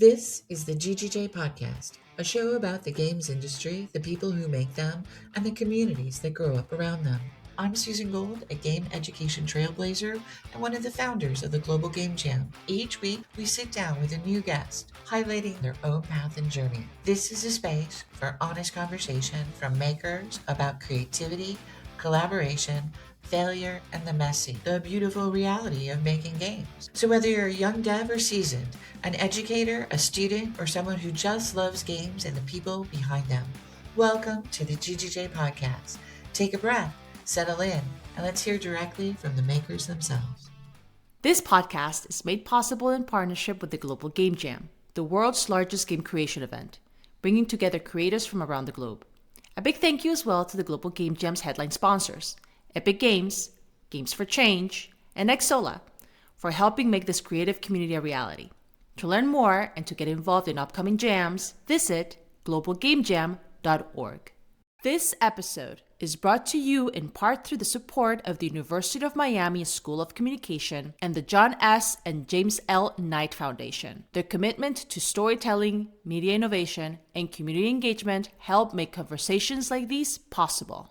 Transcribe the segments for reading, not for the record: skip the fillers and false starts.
This is the GGJ podcast, a show about the games industry, the people who make them, and the communities that grow up around them. I'm Susan Gold, a game education trailblazer and one of the founders of the Global Game Jam. Each week, we sit down with a new guest, highlighting their own path and journey. This is a space for honest conversation from makers about creativity, collaboration, failure, and the messy, the beautiful reality of making games. So whether you're a young dev or seasoned, an educator, a student, or someone who just loves games and the people behind them, welcome to the GGJ podcast. Take a breath, settle in, and let's hear directly from the makers themselves. This podcast is made possible in partnership with the Global Game Jam, the world's largest game creation event, bringing together creators from around the globe. A big thank you as well to the Global Game Jam's headline sponsors, Epic Games, Games for Change, and Xsola, for helping make this creative community a reality. To learn more and to get involved in upcoming jams, visit globalgamejam.org. This episode is brought to you in part through the support of the University of Miami School of Communication and the John S. and James L. Knight Foundation. Their commitment to storytelling, media innovation, and community engagement help make conversations like these possible.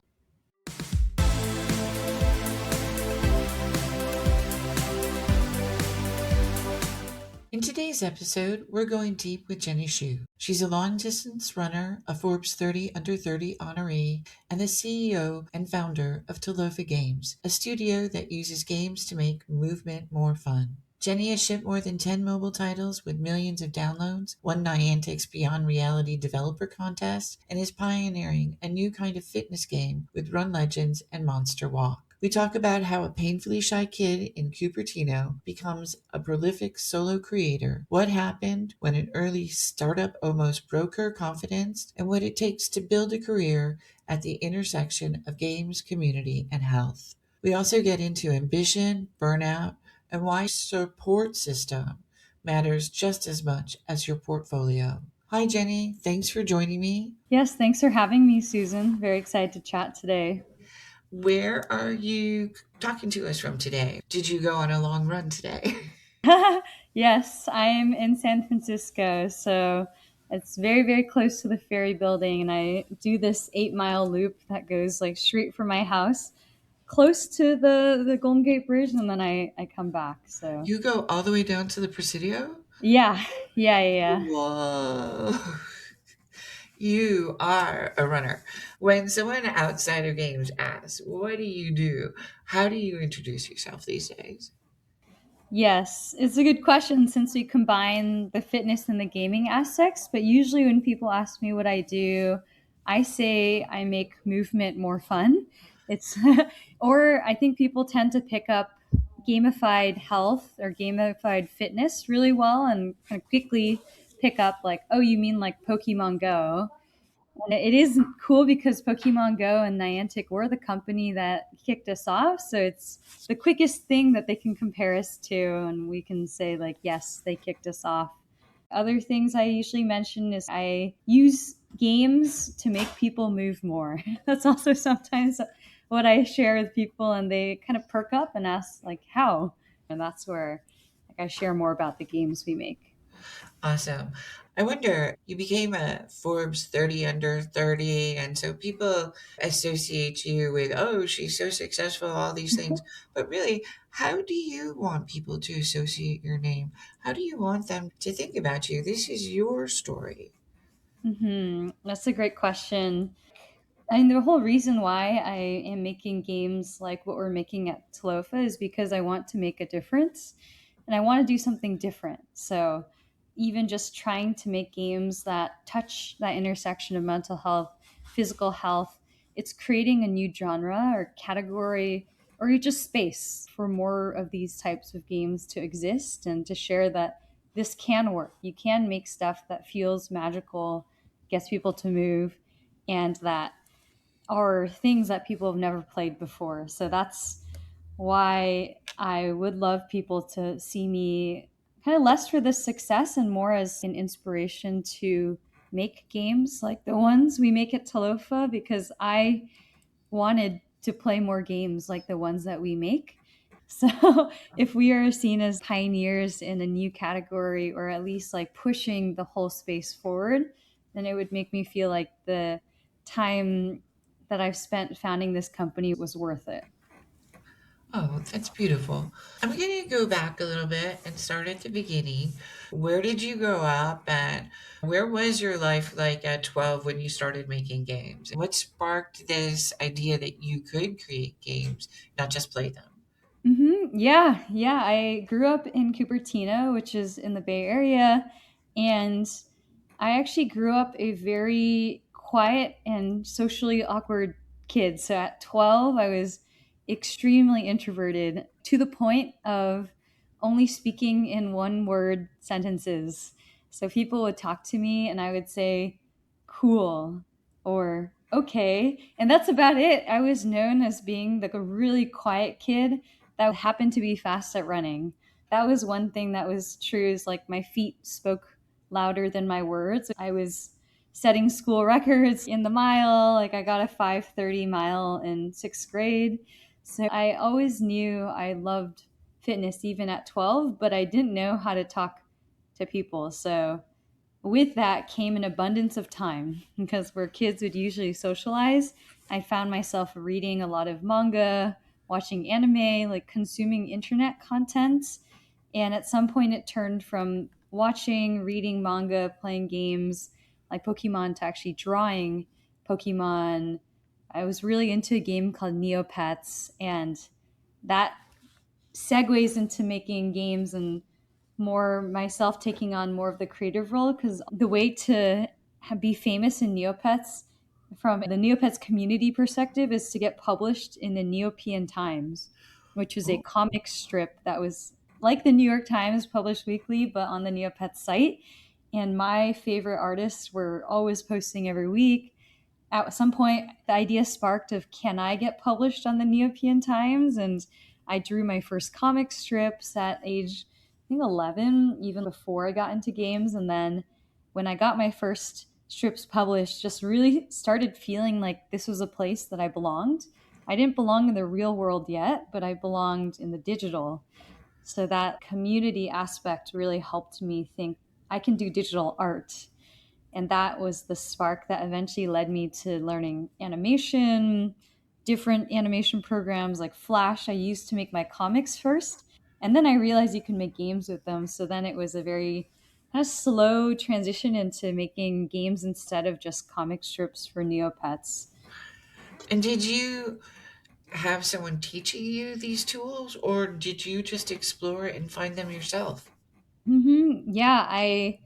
In today's episode, we're going deep with Jenny Xu. She's a long-distance runner, a Forbes 30 Under 30 honoree, and the CEO and founder of Talofa Games, a studio that uses games to make movement more fun. Jenny has shipped more than 10 mobile titles with millions of downloads, won Niantic's Beyond Reality Developer Contest, and is pioneering a new kind of fitness game with Run Legends and Monster Walk. We talk about how a painfully shy kid in Cupertino becomes a prolific solo creator, what happened when an early startup almost broke her confidence, and what it takes to build a career at the intersection of games, community, and health. We also get into ambition, burnout, and why support system matters just as much as your portfolio. Hi, Jenny. Thanks for joining me. Yes, thanks for having me, Susan. Very excited to chat today. Where are you talking to us from today? Did you go on a long run today? Yes, I'm in San Francisco, so it's very, very close to the ferry building, and I do this 8-mile loop that goes like straight from my house, close to the Golden Gate Bridge, and then I come back. So You go all the way down to the Presidio? yeah. Whoa. You are a runner. When someone outside of games asks, what do you do? How do you introduce yourself these days? Yes, it's a good question since we combine the fitness and the gaming aspects. But usually, when people ask me what I do, I say I make movement more fun. It's, or I think people tend to pick up gamified health or gamified fitness really well and kind of quickly pick up, like, oh, you mean like Pokemon Go? And it is cool because Pokemon Go and Niantic were the company that kicked us off. So it's the quickest thing that they can compare us to. And we can say, like, yes, they kicked us off. Other things I usually mention is I use games to make people move more. That's also sometimes what I share with people, and they kind of perk up and ask, like, how? And that's where I share more about the games we make. Awesome. I wonder, you became a Forbes 30 Under 30, and so people associate you with, oh, she's so successful, all these things. But really, how do you want people to associate your name? How do you want them to think about you? This is your story. That's a great question. I mean, the whole reason why I am making games like what we're making at Talofa is because I want to make a difference and I want to do something different. So, even just trying to make games that touch that intersection of mental health, physical health, it's creating a new genre or category or just space for more of these types of games to exist and to share that this can work. You can make stuff that feels magical, gets people to move, and that are things that people have never played before. So that's why I would love people to see me kind of less for the success and more as an inspiration to make games like the ones we make at Talofa, because I wanted to play more games like the ones that we make. So if we are seen as pioneers in a new category, or at least like pushing the whole space forward, then it would make me feel like the time that I've spent founding this company was worth it. Oh, that's beautiful. I'm going to go back a little bit and start at the beginning. Where did you grow up, and where was your life like at 12 when you started making games? What sparked this idea that you could create games, not just play them? Yeah. I grew up in Cupertino, which is in the Bay Area, and I actually grew up a very quiet and socially awkward kid. So at 12, I was extremely introverted to the point of only speaking in one word sentences. So people would talk to me and I would say, cool or okay. And that's about it. I was known as being like a really quiet kid that happened to be fast at running. That was one thing that was true, is like my feet spoke louder than my words. I was setting school records in the mile. Like I got a 5:30 mile in 6th grade. So I always knew I loved fitness even at 12, but I didn't know how to talk to people. So with that came an abundance of time, because where kids would usually socialize, I found myself reading a lot of manga, watching anime, like consuming internet content. And at some point, it turned from watching, reading manga, playing games like Pokemon to actually drawing Pokemon. I was really into a game called Neopets, and that segues into making games and more myself taking on more of the creative role, because the way to be famous in Neopets from the Neopets community perspective is to get published in the Neopian Times, which is a Oh, comic strip that was like the New York Times, published weekly, but on the Neopets site. And my favorite artists were always posting every week. At some point, the idea sparked of, can I get published on the Neopian Times? And I drew my first comic strips at age, I think, 11, even before I got into games. And then when I got my first strips published, just really started feeling like this was a place that I belonged. I didn't belong in the real world yet, but I belonged in the digital. So that community aspect really helped me think I can do digital art. And that was the spark that eventually led me to learning animation, different animation programs like Flash. I used to make my comics first, and then I realized you can make games with them. So then it was a very kind of slow transition into making games instead of just comic strips for Neopets. and did you have someone teaching you these tools, or did you just explore and find them yourself? Yeah, I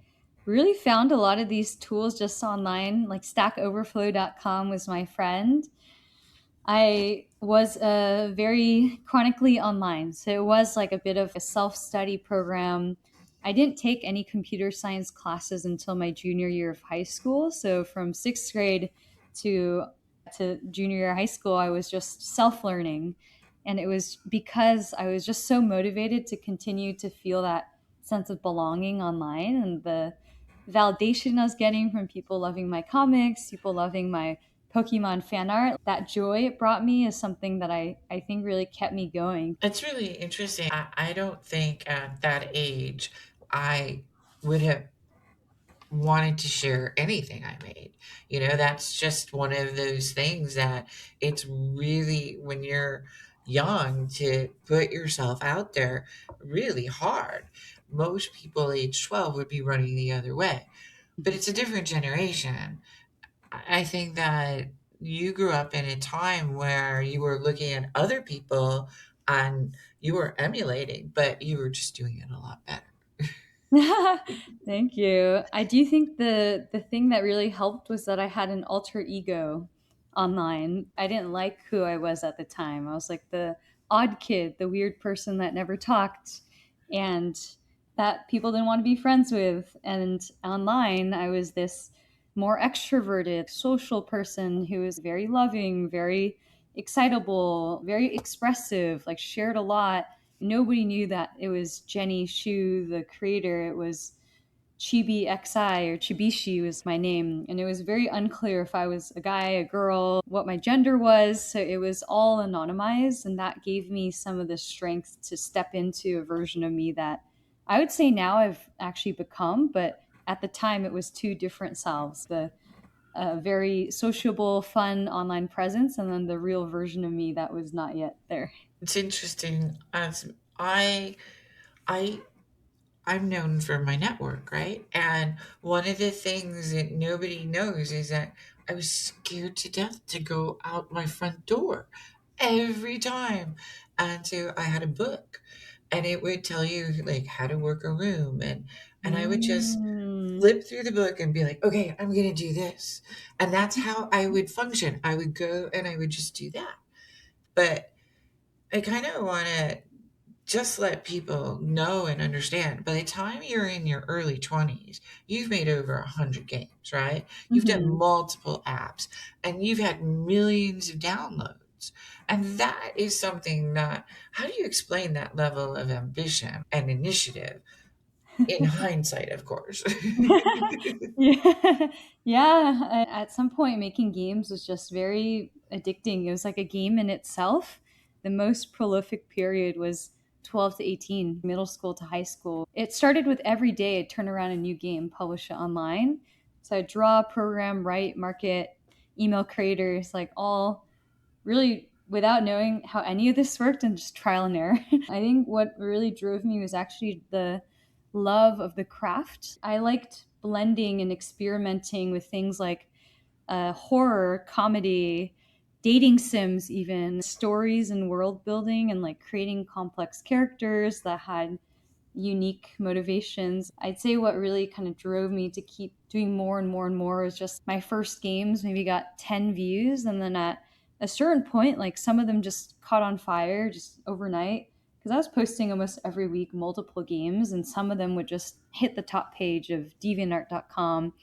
really found a lot of these tools just online. Like stackoverflow.com was my friend. I was very chronically online. So it was like a bit of a self study program. I didn't take any computer science classes until my junior year of high school. So from 6th grade to, to junior year of high school, I was just self learning. And it was because I was just so motivated to continue to feel that sense of belonging online, and the validation I was getting from people loving my comics, people loving my Pokemon fan art. That joy it brought me is something that I think really kept me going. It's really interesting. I don't think at that age I would have wanted to share anything I made. That's just one of those things that it's really, when you're young, to put yourself out there, really hard. Most people age 12 would be running the other way, but it's a different generation. I think that you grew up in a time where you were looking at other people and you were emulating, but you were just doing it a lot better. Thank you. I do think the thing that really helped was that I had an alter ego online. I didn't like who I was at the time. I was like the odd kid, the weird person that never talked and that people didn't want to be friends with. And online, I was this more extroverted, social person who was very loving, very excitable, very expressive, like shared a lot. Nobody knew that it was Jenny Shu, the creator. It was Chibixi or Chibixi was my name, and it was very unclear if I was a guy, a girl, what my gender was. So it was all anonymized, and that gave me some of the strength to step into a version of me that I would say now I've actually become, but at the time it was two different selves. The very sociable, fun online presence, and then the real version of me that was not yet there. It's interesting as I I'm known for my network, right? And one of the things that nobody knows is that I was scared to death to go out my front door every time. And so I had a book and it would tell you like how to work a room and I would just Mm. flip through the book and be like, okay, I'm gonna do this. And that's how I would function. I would go and I would just do that. But I kind of want to just let people know and understand by the time you're in your early 20s, you've made over 100 games, right? You've done Mhm. multiple apps and you've had millions of downloads. And that is something that, how do you explain that level of ambition and initiative in hindsight, of course? Yeah. Yeah. At some point, making games was just very addicting. It was like a game in itself. The most prolific period was 12 to 18, middle school to high school. It started with every day I'd turn around a new game, publish it online. So I'd draw, program, write, market, email creators, like all really without knowing how any of this worked and just trial and error. I think what really drove me was actually the love of the craft. I liked blending and experimenting with things like horror, comedy, dating sims, even stories and world building, and like creating complex characters that had unique motivations. I'd say what really kind of drove me to keep doing more and more and more was just my first games maybe got 10 views. And then at a certain point, like some of them just caught on fire just overnight. Because I was posting almost every week multiple games, and some of them would just hit the top page of deviantart.com.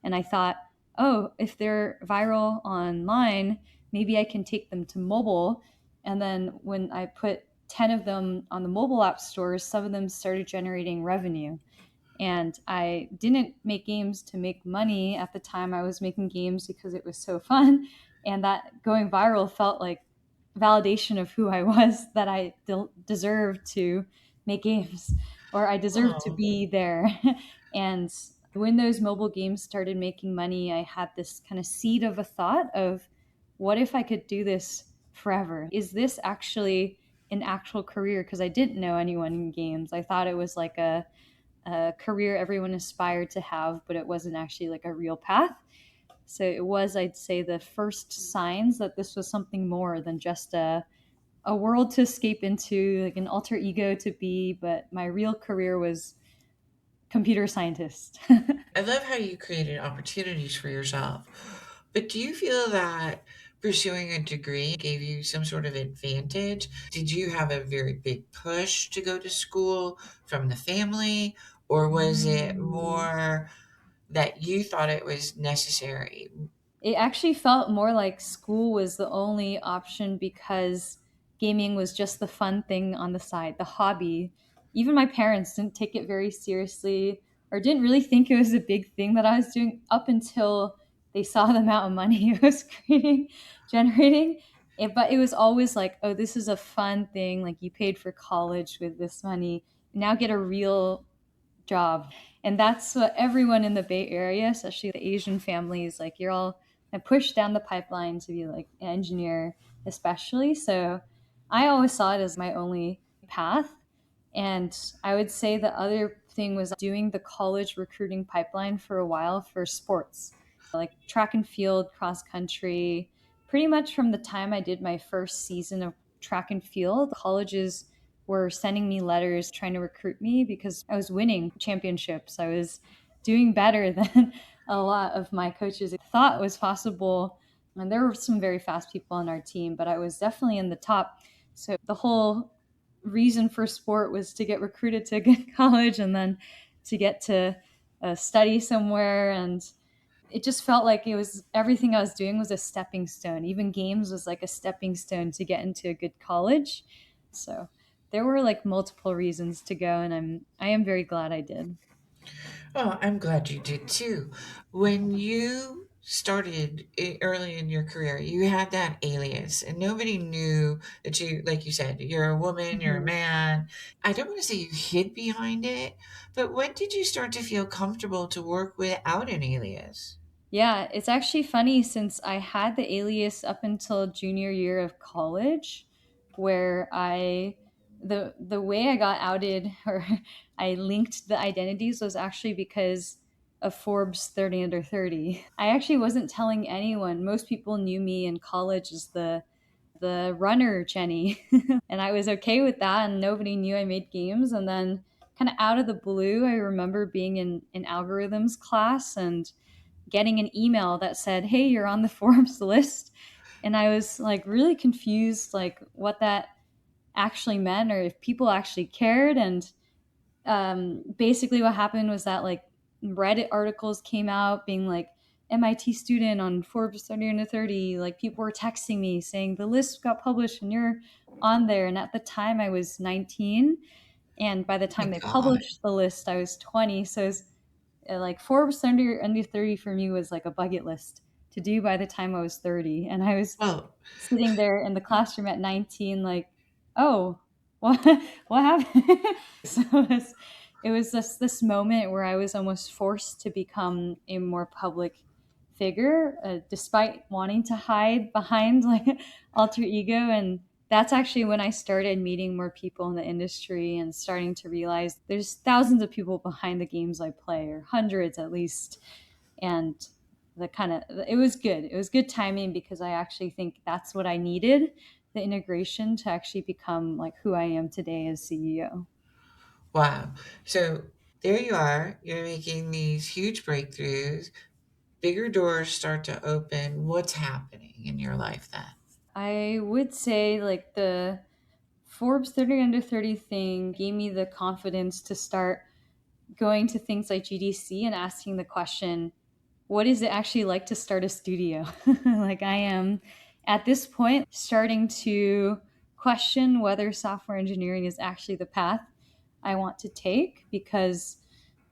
And I thought, oh, if they're viral online, maybe I can take them to mobile. And then when I put 10 of them on the mobile app stores, some of them started generating revenue. And I didn't make games to make money at the time. I was making games because it was so fun. And that going viral felt like validation of who I was, that I deserved to make games or I deserved to Oh, be there. And when those mobile games started making money, I had this kind of seed of a thought of what if I could do this forever? Is this actually an actual career? Because I didn't know anyone in games. I thought it was like a career everyone aspired to have, but it wasn't actually like a real path. So it was, I'd say, the first signs that this was something more than just a world to escape into, like an alter ego to be, but my real career was computer scientist. I love how you created opportunities for yourself. But do you feel that pursuing a degree gave you some sort of advantage? Did you have a very big push to go to school from the family? Or was it Mm. more that you thought it was necessary? It actually felt more like school was the only option because gaming was just the fun thing on the side, the hobby. Even my parents didn't take it very seriously or didn't really think it was a big thing that I was doing up until they saw the amount of money it was generating. But it was always like, oh, this is a fun thing. Like you paid for college with this money. Now get a real job. And that's what everyone in the Bay Area, especially the Asian families, like you're all pushed down the pipeline to be like an engineer, especially. So I always saw it as my only path. And I would say the other thing was doing the college recruiting pipeline for a while for sports, like track and field, cross country. Pretty much from the time I did my first season of track and field, colleges were sending me letters trying to recruit me because I was winning championships. I was doing better than a lot of my coaches thought was possible. And there were some very fast people on our team, but I was definitely in the top. So the whole reason for sport was to get recruited to a good college and then to get to study somewhere. And it just felt like it was everything I was doing was a stepping stone. Even games was like a stepping stone to get into a good college. So there were like multiple reasons to go, and I am very glad I did. Oh, I'm glad you did too. When you started early in your career, you had that alias, and nobody knew that you, like you said, you're a woman, you're a Mhm. man. I don't want to say you hid behind it, but when did you start to feel comfortable to work without an alias? Yeah, it's actually funny since I had the alias up until junior year of college, where the way I got outed or I linked the identities was actually because of Forbes 30 under 30. I actually wasn't telling anyone. Most people knew me in college as the runner Jenny. And I was okay with that and nobody knew I made games. And then kind of out of the blue, I remember being in algorithms class and getting an email that said, "Hey, you're on the Forbes list." And I was like really confused, like what that actually meant or if people actually cared. And basically, what happened was that like Reddit articles came out being like, MIT student on Forbes 30 under 30. Like people were texting me saying the list got published and you're on there. And at the time, I was 19. And by the Oh my time they God. published the list, I was 20. So it was like Forbes under 30 for me was like a bucket list to do by the time I was 30. And I was Well, sitting there in the classroom at 19 like, oh, what what happened? So it was just this moment where I was almost forced to become a more public figure, despite wanting to hide behind like alter ego. And that's actually when I started meeting more people in the industry and starting to realize there's thousands of people behind the games I play, or hundreds at least. And the kind of it was good. It was good timing because I actually think that's what I needed, the integration to actually become like who I am today as CEO. wow. So there you are. You're making these huge breakthroughs. Bigger doors start to open. What's happening in your life then? I would say like the Forbes 30 under 30 thing gave me the confidence to start going to things like GDC and asking the question, what is it actually like to start a studio? Like I am at this point starting to question whether software engineering is actually the path I want to take, because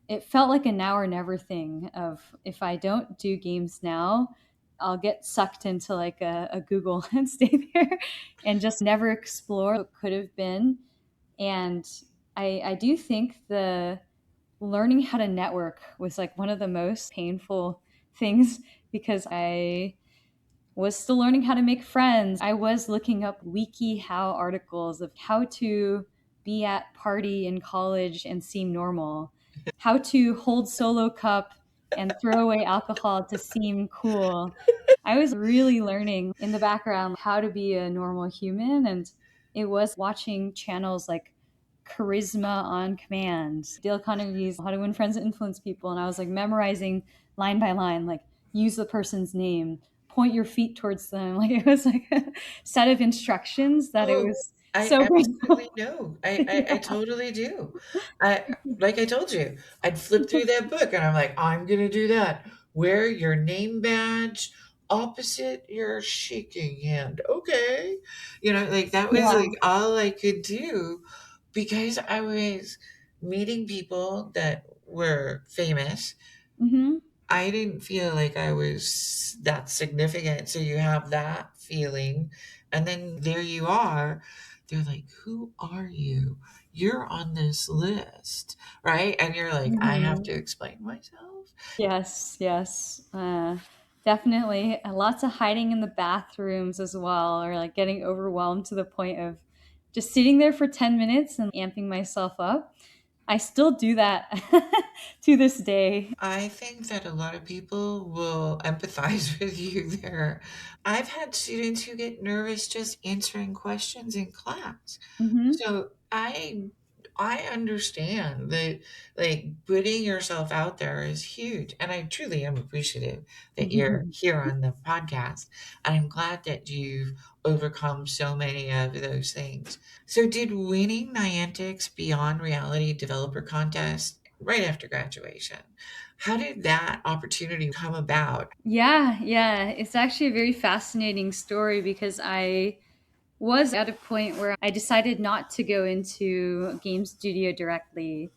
it felt like a now or never thing of if I don't do games now, I'll get sucked into like a Google and stay there and just never explore what could have been. And I do think the learning how to network was like one of the most painful things because I was still learning how to make friends. I was looking up wiki how articles of how to be at party in college and seem normal, how to hold solo cup and throw away alcohol to seem cool. I was really learning in the background how to be a normal human. And it was watching channels like Charisma on Command, Dale Carnegie's How to Win Friends and Influence People. And I was like memorizing line by line, like use the person's name, point your feet towards them. Like it was like a set of instructions that it Oh, was I so absolutely grateful. know. I totally do. Like I told you, I'd flip through that book and I'm like, I'm gonna do that. Wear your name badge opposite your shaking hand. Okay. Like that was Yeah. like all I could do because I was meeting people that were famous. Hmm. I didn't feel like I was that significant. So you have that feeling. And then there you are. They're like, who are you? You're on this list, right? And you're like, I have Hmm. to explain myself. Yes, yes. Definitely. Lots of hiding in the bathrooms as well, or like getting overwhelmed to the point of just sitting there for 10 minutes and amping myself up. I still do that to this day. I think that a lot of people will empathize with you there. I've had students who get nervous just answering questions in class. Hmm. So I understand that like putting yourself out there is huge. And I truly am appreciative that you're here on the podcast. And I'm glad that you've overcome so many of those things. So did winning Niantic's Beyond Reality Developer Contest right after graduation, how did that opportunity come about? Yeah, yeah. It's actually a very fascinating story because I was at a point where I decided not to go into a game studio directly.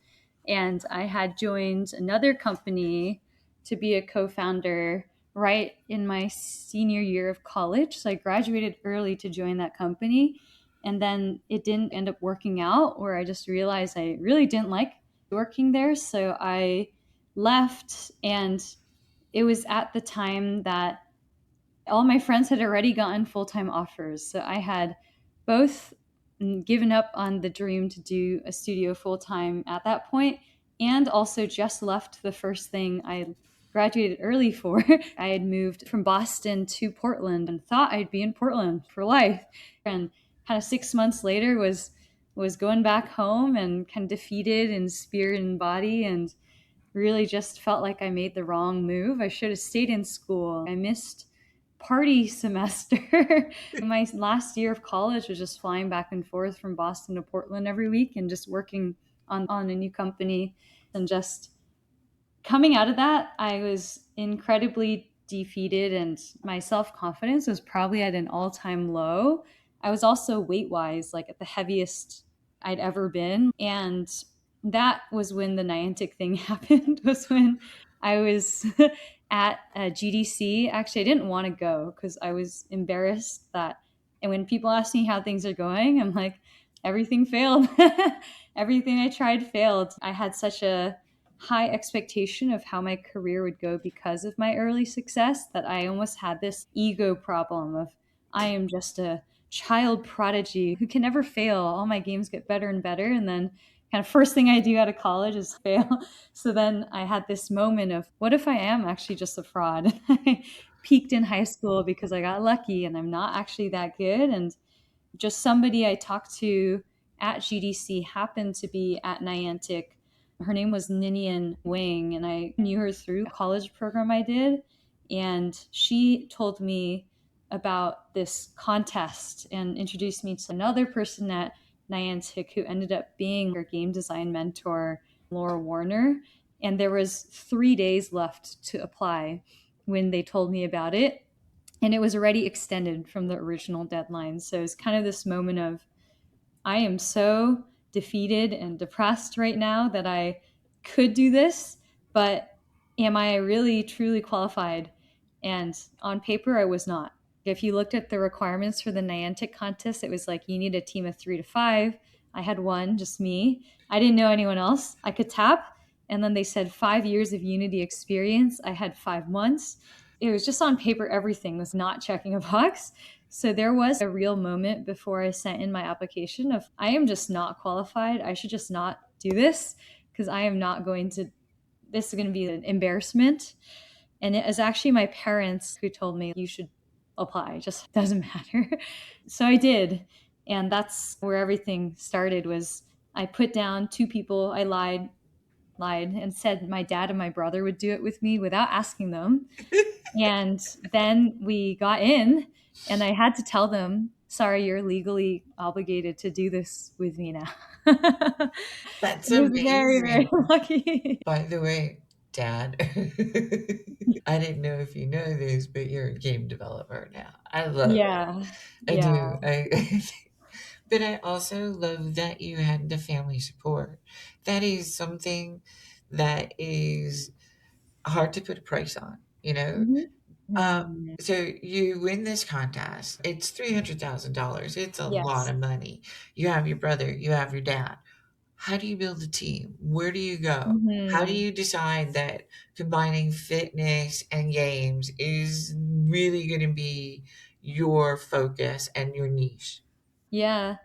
And I had joined another company to be a co-founder right in my senior year of college. So I graduated early to join that company. And then it didn't end up working out, where I just realized I really didn't like working there. So I left, and it was at the time that all my friends had already gotten full-time offers. So I had both given up on the dream to do a studio full-time at that point, and also just left the first thing I graduated early for. I had moved from Boston to Portland and thought I'd be in Portland for life. And kind of 6 months later was going back home and kind of defeated in spirit and body, and really just felt like I made the wrong move. I should have stayed in school. I missed party semester. My last year of college was just flying back and forth from Boston to Portland every week and just working on a new company. And just coming out of that, I was incredibly defeated, and my self-confidence was probably at an all-time low. I was also weight-wise like at the heaviest I'd ever been. And that was when the Niantic thing happened, was when I was at GDC. Actually, I didn't want to go because I was embarrassed that, and when people ask me how things are going, I'm like, everything failed. Everything I tried failed. I had such a high expectation of how my career would go because of my early success that I almost had this ego problem of, I am just a child prodigy who can never fail. All my games get better and better, and then kind of first thing I do out of college is fail. So then I had this moment of, what if I am actually just a fraud? I peaked in high school because I got lucky and I'm not actually that good. And just somebody I talked to at GDC happened to be at Niantic. Her name was Ninian Wang, and I knew her through a college program I did. And she told me about this contest and introduced me to another person at Niantic who ended up being her game design mentor, Laura Warner. And there was 3 days left to apply when they told me about it. And it was already extended from the original deadline. So it's kind of this moment of, I am so defeated and depressed right now that I could do this, but am I really truly qualified? And on paper, I was not. If you looked at the requirements for the Niantic contest, it was like you need a team of 3 to 5. I had one, just me. I didn't know anyone else. I could tap. And then they said 5 years of Unity experience. I had 5 months. It was just on paper, everything was not checking a box. So there was a real moment before I sent in my application of, I am just not qualified. I should just not do this because I am not going to, this is going to be an embarrassment. And it was actually my parents who told me, you should apply, it just doesn't matter. So I did. And that's where everything started. Was I put down 2 people, I lied and said my dad and my brother would do it with me without asking them. And then we got in, and I had to tell them, sorry, you're legally obligated to do this with me now. That's It was very, very amazing. lucky. By the way, Dad, I didn't know if you know this, but you're a game developer now. I love it. Yeah. I Yeah. do. But I also love that you had the family support. That is something that is hard to put a price on, you know? Mhm. Mhm. So you win this contest. It's $300,000. It's a lot Yes. of money. You have your brother, you have your dad. How do you build a team? Where do you go? How do Mhm. you decide that combining fitness and games is really going to be your focus and your niche? Yeah.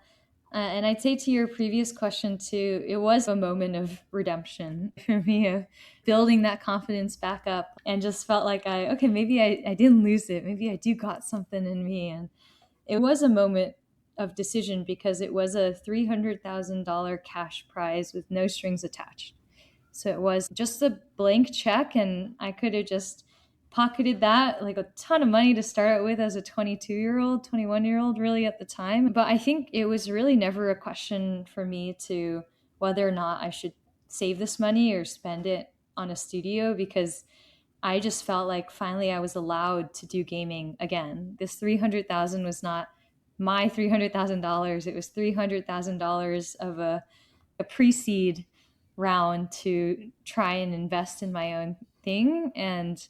And I'd say to your previous question too, it was a moment of redemption for me, of building that confidence back up, and just felt like okay, maybe I didn't lose it. Maybe I do got something in me. And it was a moment of decision because it was a $300,000 cash prize with no strings attached. So it was just a blank check, and I could have just pocketed that, like a ton of money to start with as a 22-year-old, 21-year-old, really at the time. But I think it was really never a question for me to whether or not I should save this money or spend it on a studio, because I just felt like finally I was allowed to do gaming again. This 300,000 was not my $300,000. It was $300,000 of a pre-seed round to try and invest in my own thing. And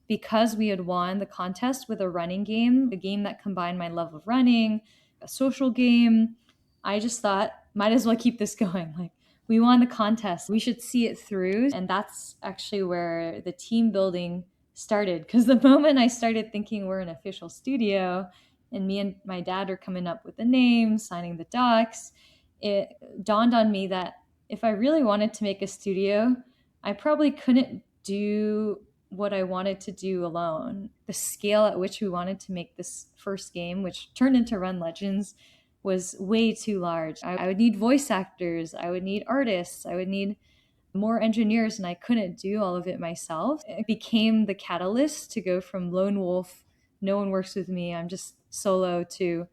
because we had won the contest with a running game, a game that combined my love of running, a social game, I just thought, might as well keep this going. Like, we won the contest, we should see it through. And that's actually where the team building started. Because the moment I started thinking we're an official studio and me and my dad are coming up with the name, signing the docs, it dawned on me that if I really wanted to make a studio, I probably couldn't do what I wanted to do alone. The scale at which we wanted to make this first game, which turned into Run Legends, was way too large. I would need voice actors, I would need artists, I would need more engineers, and I couldn't do all of it myself. It became the catalyst to go from lone wolf, no one works with me, I'm just solo, to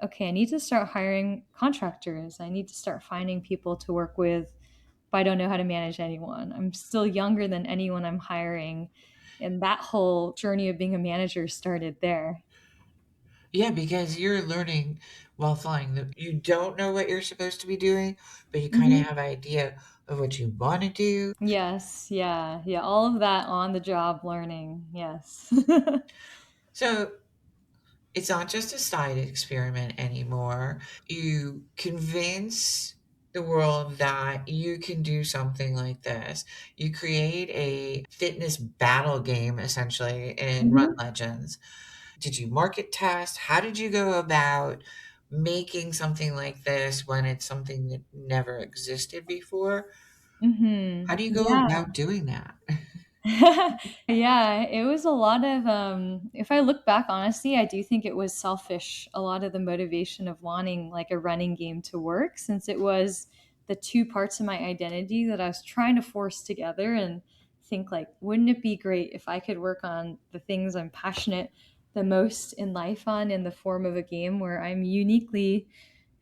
okay, I need to start hiring contractors. I need to start finding people to work with, but I don't know how to manage anyone. I'm still younger than anyone I'm hiring. And that whole journey of being a manager started there. Yeah, because you're learning while flying. You don't know what you're supposed to be doing, but you kind of Mm-hmm. have an idea of what you want to do. Yes, yeah, yeah. All of that on the job learning. Yes. So it's not just a side experiment anymore. You convince the world that you can do something like this. You create a fitness battle game essentially in Run Mm-hmm. Legends. Did you market test? How did you go about making something like this when it's something that never existed before? How Mm-hmm. do you go Yeah. about doing that? Yeah, it was a lot of if I look back honestly, I do think it was selfish, a lot of the motivation of wanting like a running game to work, since it was the two parts of my identity that I was trying to force together and think like, wouldn't it be great if I could work on the things I'm passionate the most in life on in the form of a game where I'm uniquely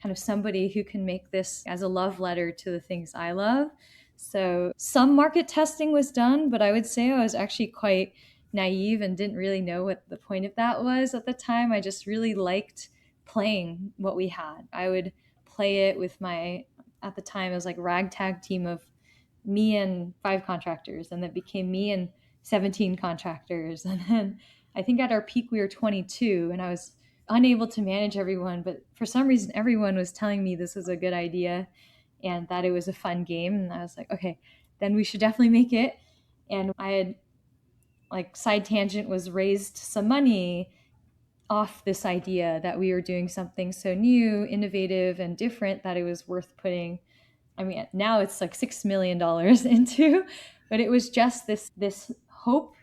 kind of somebody who can make this as a love letter to the things I love. So some market testing was done, but I would say I was actually quite naive and didn't really know what the point of that was at the time. I just really liked playing what we had. I would play it with my, at the time, it was like ragtag team of me and 5 contractors, and that became me and 17 contractors. And then I think at our peak, we were 22, and I was unable to manage everyone. But for some reason, everyone was telling me this was a good idea and that it was a fun game. And I was like, okay, then we should definitely make it. And I had, like, side tangent, was raised some money off this idea that we were doing something so new, innovative, and different that it was worth putting, I mean, now it's like $6 million into, but it was just this hope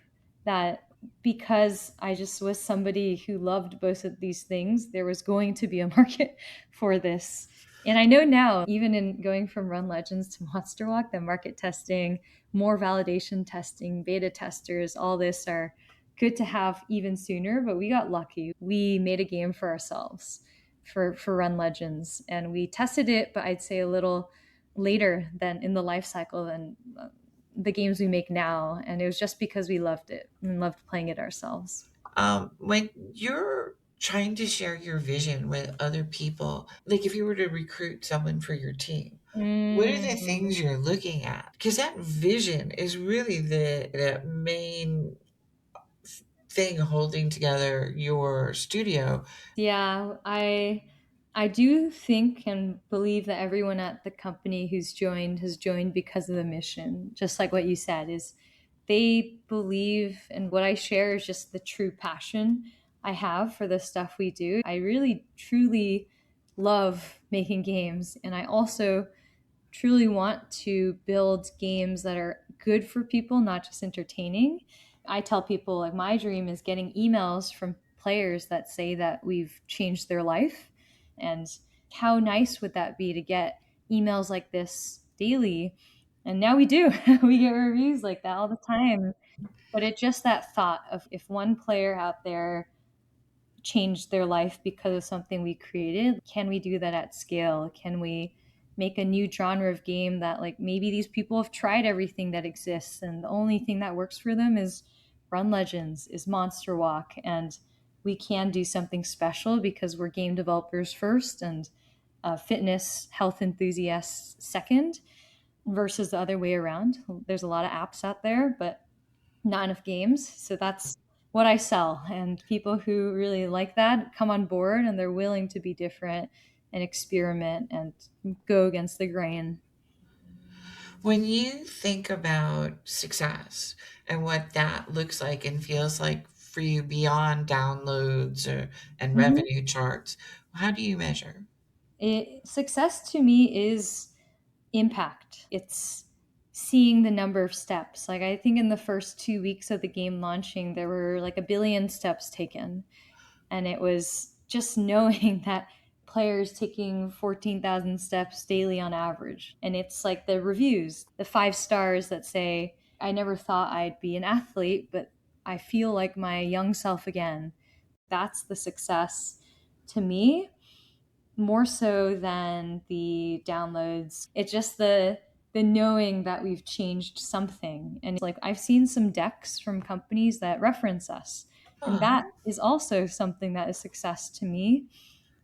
that because I just was somebody who loved both of these things, there was going to be a market for this. And I know now, even in going from Run Legends to Monster Walk, the market testing, more validation testing, beta testers, all this are good to have even sooner. But we got lucky. We made a game for ourselves for Run Legends, and we tested it, but I'd say a little later than in the life cycle than the games we make now. And it was just because we loved it and loved playing it ourselves. When you're trying to share your vision with other people, like if you were to recruit someone for your team, what are the Mm-hmm. things you're looking at? Because that vision is really the main thing holding together your studio. Yeah, I do think and believe that everyone at the company who's joined has joined because of the mission. Just like what you said, is they believe, and what I share is just the true passion I have for the stuff we do. I really truly love making games, and I also truly want to build games that are good for people, not just entertaining. I tell people, like, my dream is getting emails from players that say that we've changed their life. And how nice would that be to get emails like this daily? And now we do. We get reviews like that all the time. But it's just that thought of, if one player out there changed their life because of something we created, can we do that at scale? Can we make a new genre of game that, like, maybe these people have tried everything that exists and the only thing that works for them is Run Legends, is Monster Walk, and we can do something special because we're game developers first and fitness health enthusiasts second. versus the other way around. There's a lot of apps out there, but not enough games. So that's what I sell. And people who really like that come on board and they're willing to be different and experiment and go against the grain. When you think about success and what that looks like and feels like for you beyond downloads and Mhm. revenue charts, how do you measure? Success to me is impact. It's seeing the number of steps. Like, I think in the first 2 weeks of the game launching, there were like a billion steps taken. And it was just knowing that players taking 14,000 steps daily on average. And it's like the reviews, the 5 stars that say, I never thought I'd be an athlete, but I feel like my young self again. That's the success to me, more so than the downloads. It's just the knowing that we've changed something. And like, I've seen some decks from companies that reference us, and Oh, that is also something that is success to me.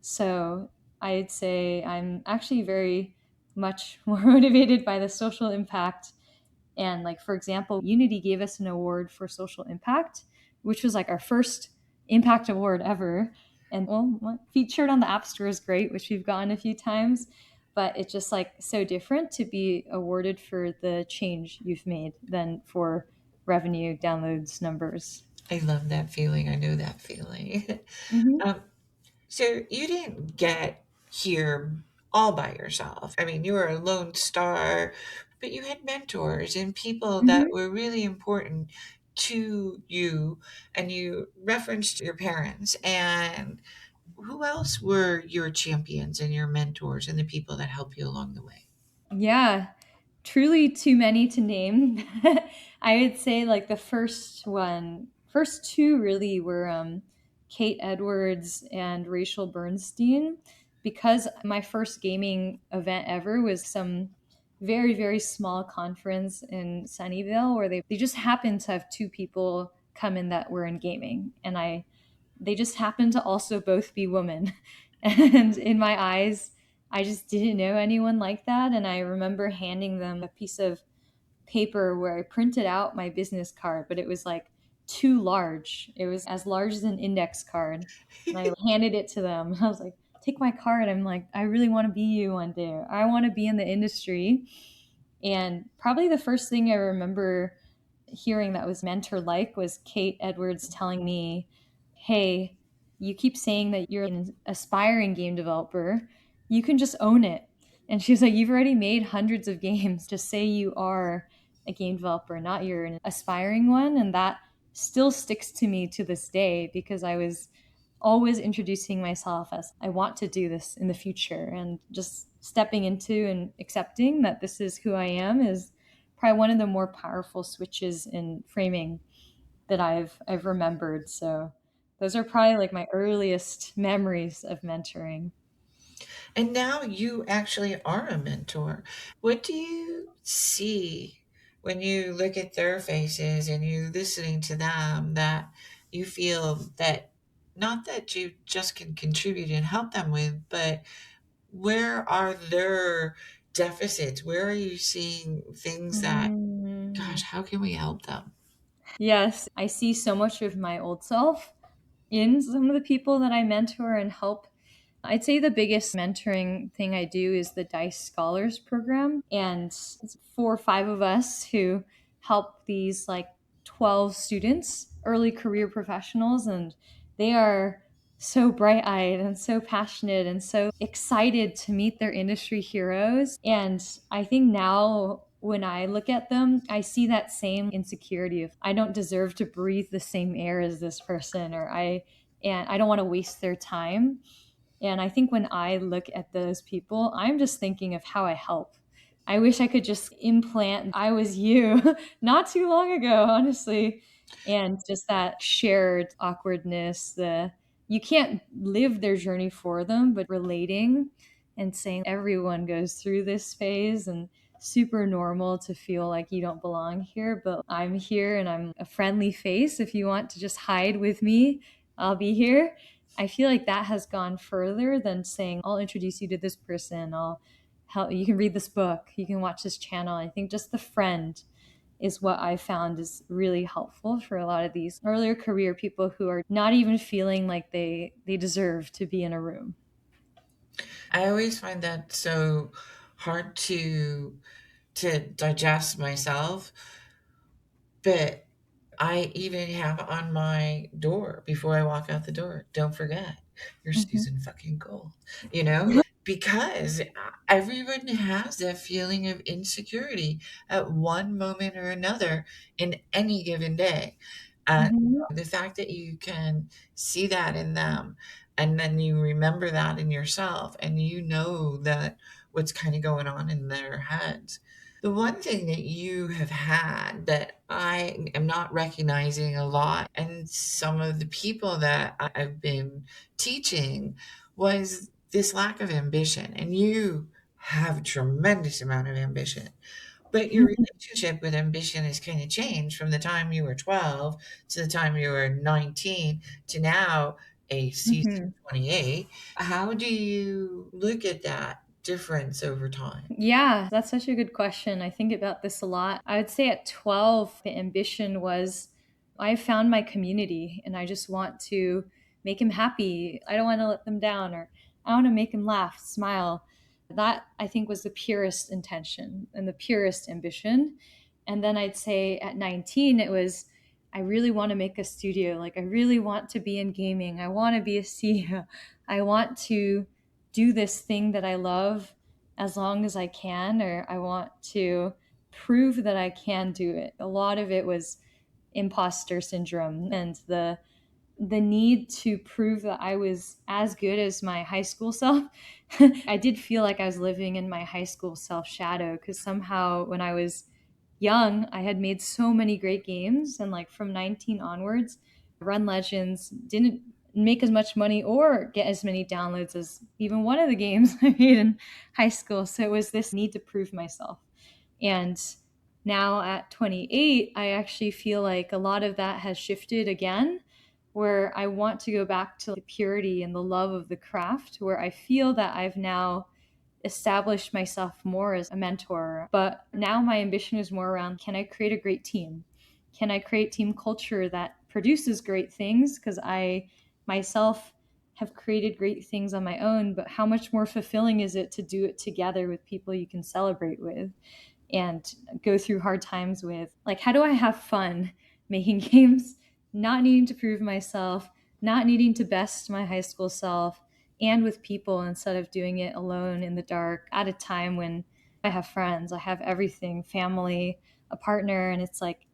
So I'd say I'm actually very much more motivated by the social impact. And like, for example, Unity gave us an award for social impact, which was like our first impact award ever. And well, featured on the App Store is great, which we've gotten a few times. But it's just like so different to be awarded for the change you've made than for revenue, downloads, numbers. I love that feeling. I know that feeling. Hmm. um, so you didn't get here all by yourself. I mean, you were a lone star, but you had mentors and people that Hmm. were really important to you, and you referenced your parents. And who else were your champions and your mentors and the people that helped you along the way? Yeah, truly too many to name. I would say like the first two really were Kate Edwards and Rachel Bernstein, because my first gaming event ever was some very, very small conference in Sunnyvale where they just happened to have two people come in that were in gaming. And they just happened to also both be women. And in my eyes, I just didn't know anyone like that. And I remember handing them a piece of paper where I printed out my business card, but it was like too large. It was as large as an index card. And I handed it to them. I was like, take my card. I'm like, I really want to be you one day. I want to be in the industry. And probably the first thing I remember hearing that was mentor like was Kate Edwards telling me, hey, you keep saying that you're an aspiring game developer. You can just own it. And she was like, you've already made hundreds of games. Just say you are a game developer, not you're an aspiring one. And that still sticks to me to this day because I was always introducing myself as I want to do this in the future, and just stepping into and accepting that this is who I am is probably one of the more powerful switches in framing that I've remembered. So those are probably like my earliest memories of mentoring. And now you actually are a mentor. What do you see when you look at their faces and you listening to them that you feel that not that you just can contribute and help them with, but where are their deficits? Where are you seeing things that, Mm. gosh, how can we help them? Yes, I see so much of my old self in some of the people that I mentor and help. I'd say the biggest mentoring thing I do is the DICE Scholars Program. And it's 4 or 5 of us who help these like 12 students, early career professionals. And they are so bright eyed and so passionate and so excited to meet their industry heroes. And I think now when I look at them, I see that same insecurity of I don't deserve to breathe the same air as this person, or I don't want to waste their time. And I think when I look at those people, I'm just thinking of how I help. I wish I could just implant I was you not too long ago, honestly. And just that shared awkwardness, the you can't live their journey for them, but relating and saying everyone goes through this phase and super normal to feel like you don't belong here, but I'm here and I'm a friendly face. If you want to just hide with me, I'll be here. I feel like that has gone further than saying, I'll introduce you to this person. I'll you can read this book, you can watch this channel. I think just the friend is what I found is really helpful for a lot of these earlier career people who are not even feeling like they deserve to be in a room. I always find that so hard to digest myself, but I even have on my door before I walk out the door, don't forget, you're Mm-hmm. Susan fucking Gold, because everyone has that feeling of insecurity at one moment or another in any given day. And Mm-hmm. the fact that you can see that in them and then you remember that in yourself and you know that what's kind of going on in their heads. The one thing that you have had that I am not recognizing a lot, and some of the people that I've been teaching, was this lack of ambition. And you have a tremendous amount of ambition. But your relationship with ambition has kind of changed from the time you were 12 to the time you were 19 to now a seasoned Mm-hmm. 28. How do you look at that difference over time? Yeah, that's such a good question. I think about this a lot. I would say at 12, the ambition was I found my community and I just want to make him happy. I don't want to let them down, or I want to make him laugh, smile. That I think was the purest intention and the purest ambition. And then I'd say at 19, it was I really want to make a studio. Like, I really want to be in gaming. I want to be a CEO. I want to do this thing that I love as long as I can, or I want to prove that I can do it. A lot of it was imposter syndrome and the need to prove that I was as good as my high school self. I did feel like I was living in my high school self shadow because somehow when I was young, I had made so many great games. And like from 19 onwards, Run Legends didn't make as much money or get as many downloads as even one of the games I made in high school. So it was this need to prove myself. And now at 28, I actually feel like a lot of that has shifted again, where I want to go back to the purity and the love of the craft, where I feel that I've now established myself more as a mentor. But now my ambition is more around, can I create a great team? Can I create team culture that produces great things? Because I myself have created great things on my own, but how much more fulfilling is it to do it together with people you can celebrate with and go through hard times with? Like, how do I have fun making games, not needing to prove myself, not needing to best my high school self, and with people instead of doing it alone in the dark at a time when I have friends, I have everything, family, a partner, and it's like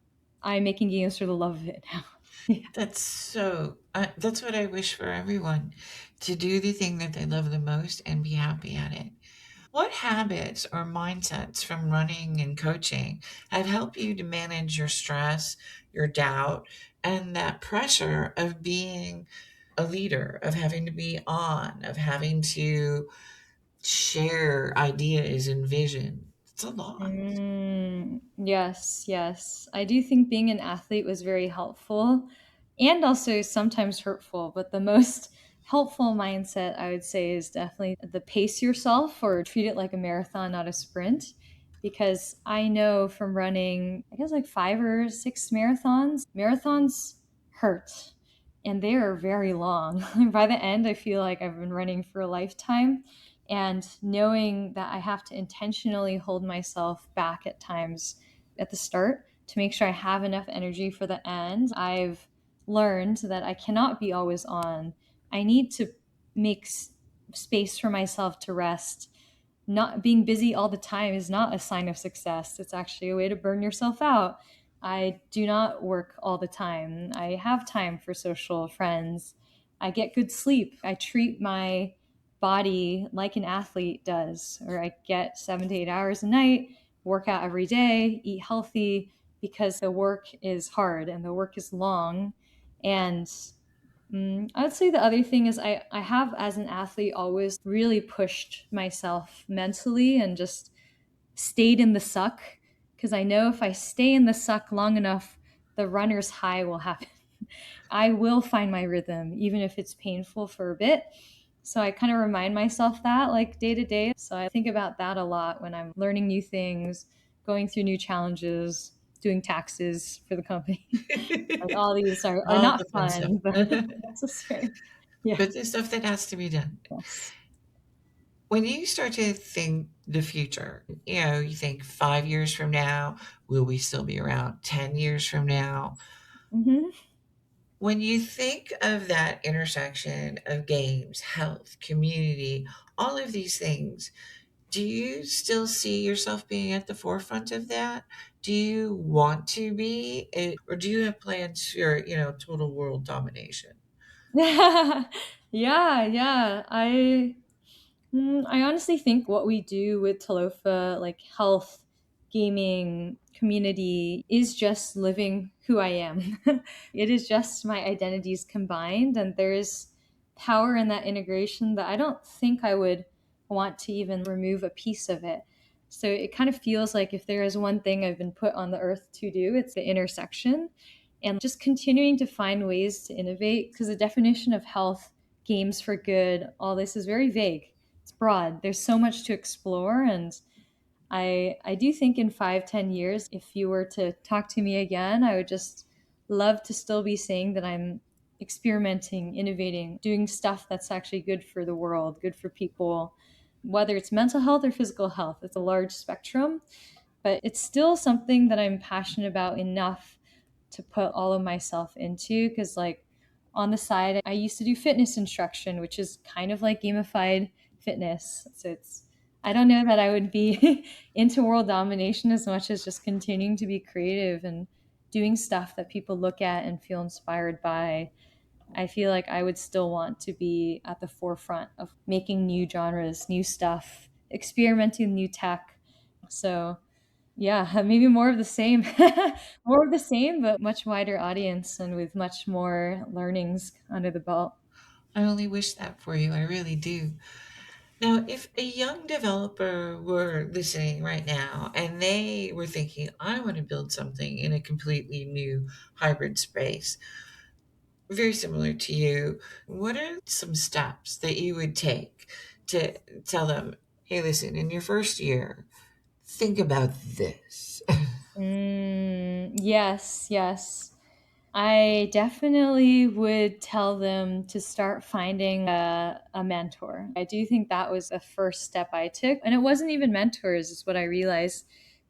I'm making games for the love of it now. Yeah. That's what I wish for everyone, to do the thing that they love the most and be happy at it. What habits or mindsets from running and coaching have helped you to manage your stress, your doubt, and that pressure of being a leader, of having to be on, of having to share ideas and vision? It's a lot. Yes, yes. I do think being an athlete was very helpful and also sometimes hurtful, but the most helpful mindset I would say is definitely the pace yourself or treat it like a marathon, not a sprint. Because I know from running, I guess like 5 or 6 marathons, marathons hurt and they are very long. By the end, I feel like I've been running for a lifetime, and knowing that I have to intentionally hold myself back at times at the start to make sure I have enough energy for the end. I've learned that I cannot be always on. I need to make space for myself to rest. Not being busy all the time is not a sign of success. It's actually a way to burn yourself out. I do not work all the time. I have time for social friends. I get good sleep. I treat my body like an athlete does, or I get 7 to 8 hours a night, work out every day, eat healthy, because the work is hard and the work is long. And I would say the other thing is I have, as an athlete, always really pushed myself mentally and just stayed in the suck, because I know if I stay in the suck long enough, the runner's high will happen. I will find my rhythm, even if it's painful for a bit. So I kind of remind myself that like day to day. So I think about that a lot when I'm learning new things, going through new challenges, doing taxes for the company. Like all these are All not the fun stuff. fun, but necessary. Yeah. But the stuff that has to be done. Yes. When you start to think the future, you think 5 years from now, will we still be around? 10 years from now? Hmm. When you think of that intersection of games, health, community, all of these things, do you still see yourself being at the forefront of that? Do you want to be, or do you have plans for, total world domination? Yeah, yeah. I honestly think what we do with Talofa, like health, gaming, community, is just living who I am. It is just my identities combined, and there's power in that integration that I don't think I would want to even remove a piece of it. So it kind of feels like if there is one thing I've been put on the earth to do, it's the intersection and just continuing to find ways to innovate because the definition of health, games for good, all this is very vague. It's broad. There's so much to explore, and I do think in 5, 10 years, if you were to talk to me again, I would just love to still be saying that I'm experimenting, innovating, doing stuff that's actually good for the world, good for people, whether it's mental health or physical health. It's a large spectrum, but it's still something that I'm passionate about enough to put all of myself into because like on the side I used to do fitness instruction, which is kind of like gamified fitness. So it's I don't know that I would be into world domination as much as just continuing to be creative and doing stuff that people look at and feel inspired by. I feel like I would still want to be at the forefront of making new genres, new stuff, experimenting new tech. So yeah, maybe more of the same. More of the same, but much wider audience and with much more learnings under the belt. I only wish that for you. I really do. Now, if a young developer were listening right now and they were thinking, I want to build something in a completely new hybrid space, very similar to you, what are some steps that you would take to tell them, hey, listen, in your first year, think about this? Yes, yes. I definitely would tell them to start finding a mentor. I do think that was the first step I took. And it wasn't even mentors, is what I realized.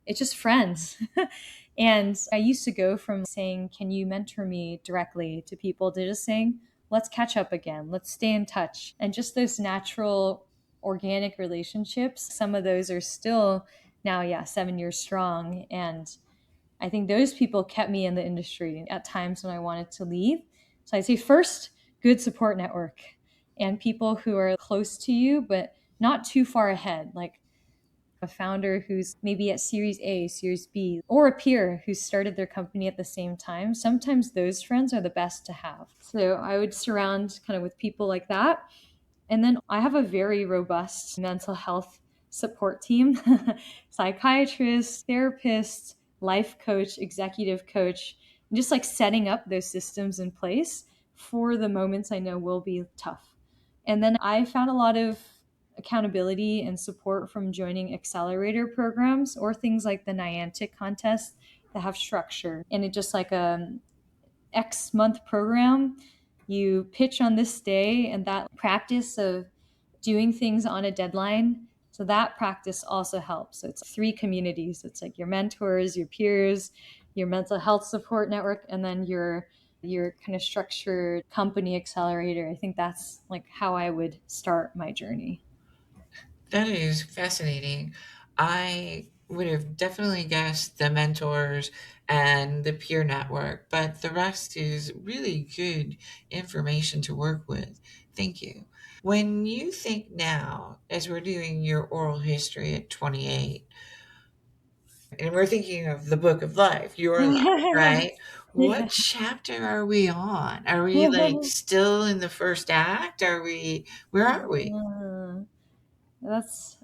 It's just friends. And I used to go from saying, can you mentor me directly to people to just saying, let's catch up again, let's stay in touch. And just those natural, organic relationships, some of those are still now, yeah, 7 years strong. And I think those people kept me in the industry at times when I wanted to leave. So I'd say first, good support network and people who are close to you, but not too far ahead, like a founder who's maybe at Series A, Series B, or a peer who started their company at the same time. Sometimes those friends are the best to have. So I would surround kind of with people like that. And then I have a very robust mental health support team, psychiatrists, therapists, life coach, executive coach, and just like setting up those systems in place for the moments I know will be tough. And then I found a lot of accountability and support from joining accelerator programs or things like the Niantic contest that have structure. And it just like a X month program. You pitch on this day, and that practice of doing things on a deadline. So that practice also helps. So it's 3 communities. It's like your mentors, your peers, your mental health support network, and then your kind of structured company accelerator. I think that's like how I would start my journey. That is fascinating. I would have definitely guessed the mentors and the peer network, but the rest is really good information to work with. Thank you. When you think now, as we're doing your oral history at 28, and we're thinking of the book of life, your life, right? What Yeah. chapter are we on? Are we like still in the first act? Where are we?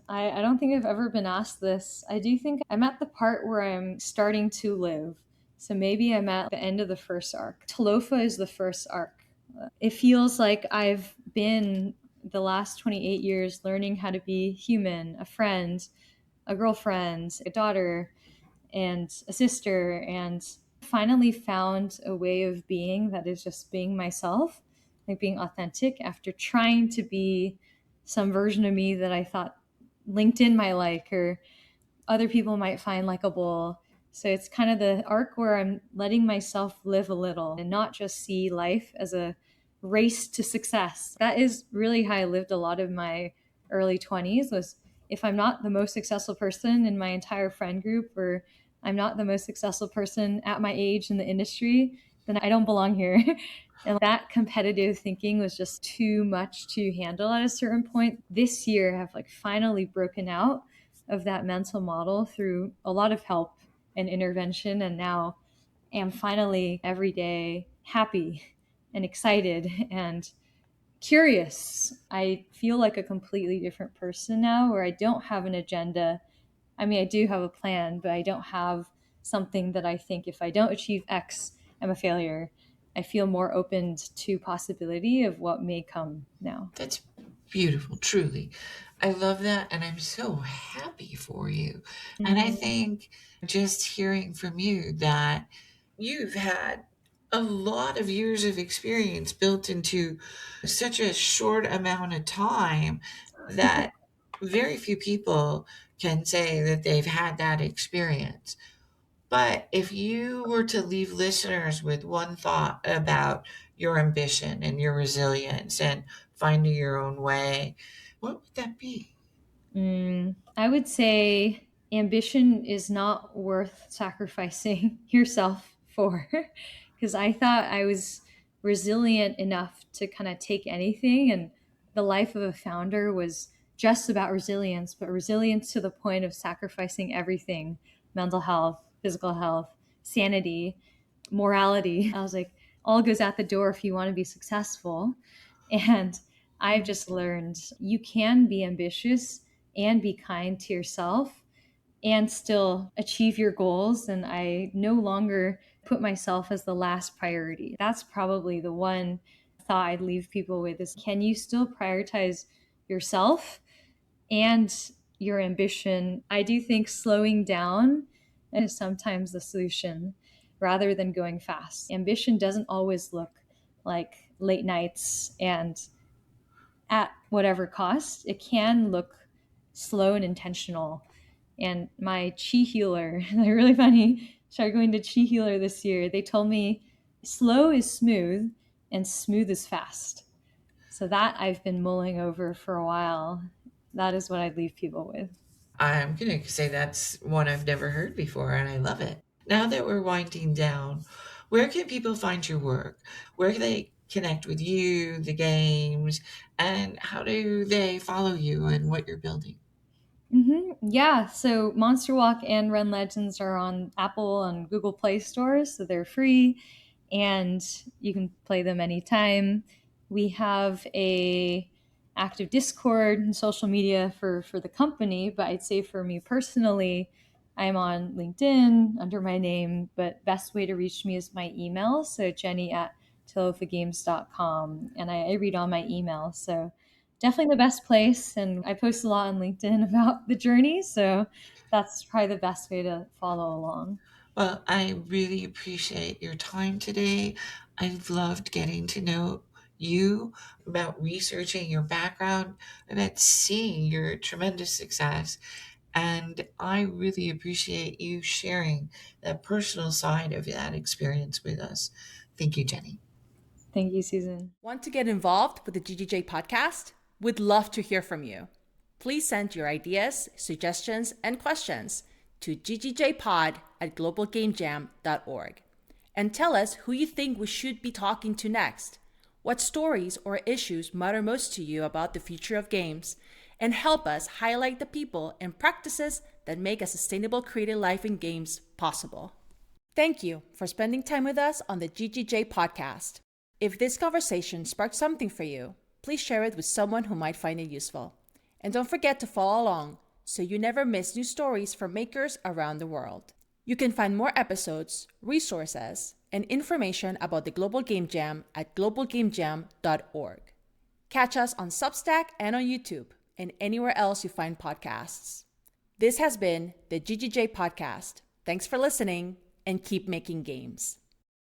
I don't think I've ever been asked this. I do think I'm at the part where I'm starting to live. So maybe I'm at the end of the first arc. Talofa is the first arc. It feels like I've been the last 28 years learning how to be human, a friend, a girlfriend, a daughter, and a sister, and finally found a way of being that is just being myself, like being authentic after trying to be some version of me that I thought LinkedIn might like or other people might find likable. So it's kind of the arc where I'm letting myself live a little and not just see life as a race to success. That is really how I lived a lot of my early 20s was if I'm not the most successful person in my entire friend group or I'm not the most successful person at my age in the industry, then I don't belong here. And that competitive thinking was just too much to handle at a certain point. This year, I've like finally broken out of that mental model through a lot of help and intervention, and now am finally every day happy and excited and curious. I feel like a completely different person now where I don't have an agenda. I mean, I do have a plan, but I don't have something that I think if I don't achieve X, I'm a failure. I feel more open to possibility of what may come now. That's beautiful, truly. I love that, and I'm so happy for you. And I think just hearing from you that you've had a lot of years of experience built into such a short amount of time that very few people can say that they've had that experience. But if you were to leave listeners with one thought about your ambition and your resilience and finding your own way, what would that be? I would say ambition is not worth sacrificing yourself for because I thought I was resilient enough to kind of take anything. And the life of a founder was just about resilience, but resilience to the point of sacrificing everything: mental health, physical health, sanity, morality. I was like, all goes out the door if you want to be successful. And I've just learned you can be ambitious and be kind to yourself and still achieve your goals. And I no longer put myself as the last priority. That's probably the one thought I'd leave people with is can you still prioritize yourself and your ambition? I do think slowing down is sometimes the solution rather than going fast. Ambition doesn't always look like late nights and at whatever cost. It can look slow and intentional. And my chi healer, they're really funny, started going to chi healer this year. They told me slow is smooth and smooth is fast. So that I've been mulling over for a while. That is what I'd leave people with. I'm going to say that's one I've never heard before, and I love it. Now that we're winding down, where can people find your work? Where can they connect with you, the games, and how do they follow you and what you're building? Yeah, so Monster Walk and Run Legends are on Apple and Google Play stores, so they're free and you can play them anytime. We have a active Discord and social media for the company, but I'd say for me personally, I'm on LinkedIn under my name, but best way to reach me is my email. So Jenny at talofagames.com. And I read all my emails. So definitely the best place. And I post a lot on LinkedIn about the journey. So that's probably the best way to follow along. Well, I really appreciate your time today. I've loved getting to know you, about researching your background, about seeing your tremendous success. And I really appreciate you sharing that personal side of that experience with us. Thank you, Jenny. Thank you, Susan. Want to get involved with the GGJ podcast? We'd love to hear from you. Please send your ideas, suggestions, and questions to ggjpod@globalgamejam.org and tell us who you think we should be talking to next, what stories or issues matter most to you about the future of games, and help us highlight the people and practices that make a sustainable creative life in games possible. Thank you for spending time with us on the GGJ podcast. If this conversation sparked something for you, please share it with someone who might find it useful. And don't forget to follow along so you never miss new stories from makers around the world. You can find more episodes, resources, and information about the Global Game Jam at globalgamejam.org. Catch us on Substack and on YouTube and anywhere else you find podcasts. This has been the GGJ podcast. Thanks for listening and keep making games.